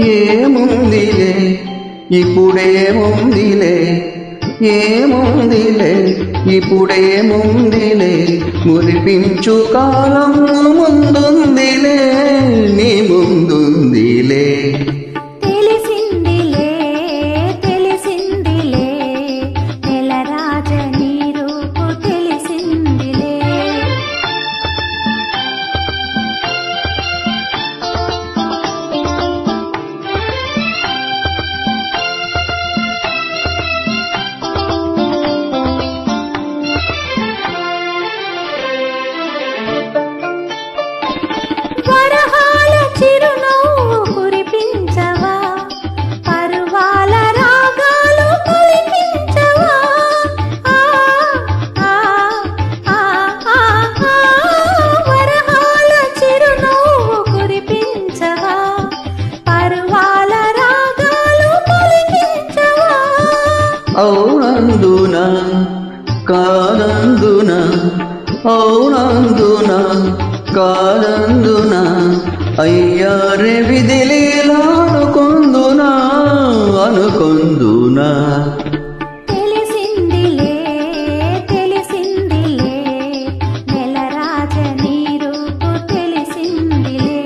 ఏముందిలే ఇప్పుడేముందిలే, ఏముందిలే ఇప్పుడేముందిలే, మురిపించు కాలం ముందుందిలే, నీ ముందుందిలే. తెలిసిందిలే తెలిసిందిలే నెలరాజ నీ రూపు తెలిసిందిలే. వరహాల చిరునవ్వు కురిపించవా, పరువాల రాగాలు పలికించవా, ఆ ఆ ఆ ఆ ఆ వరహాల చిరునవ్వు కురిపించవా, పరువాల రాగాలు పలికించవా. అవునందున కానందున, అవునందున కానందున, అయ్యారే విధిలీలానుకొందునా అనుకొందునా. తెలిసిందిలే తెలిసిందిలే నెలరాజ నీ రూపు తెలిసిందిలే.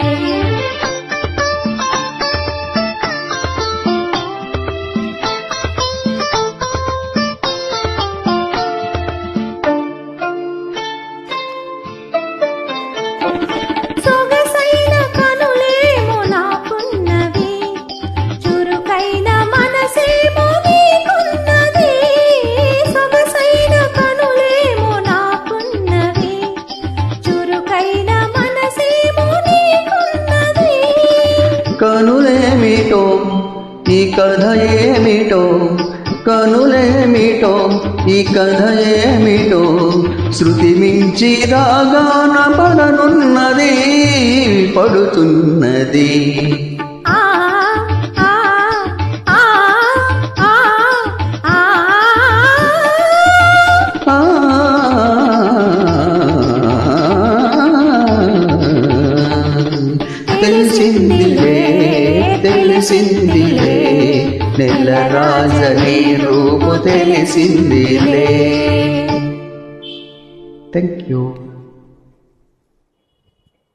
సొగసైన కనులేమో నాకున్నవి, చురుకైన మనసేమో నీకున్నది. సొగసైన కనులేమో నాకున్నవి, చురుకైన మనసేమో నీకున్నది. కనులేమిటో ఈ కథ ఏమిటో, కనులేమిటో ఈ కథ ఏమిటో, శృతి మించి రాగాన పడనున్నది పడుతున్నది. ఆ ఆ ఆ ఆ ఆ ఆ తెలిసిందిలే తెలిసిందిలే నెలరాజ నీ రూపు తెలిసిందిలే. Thank you.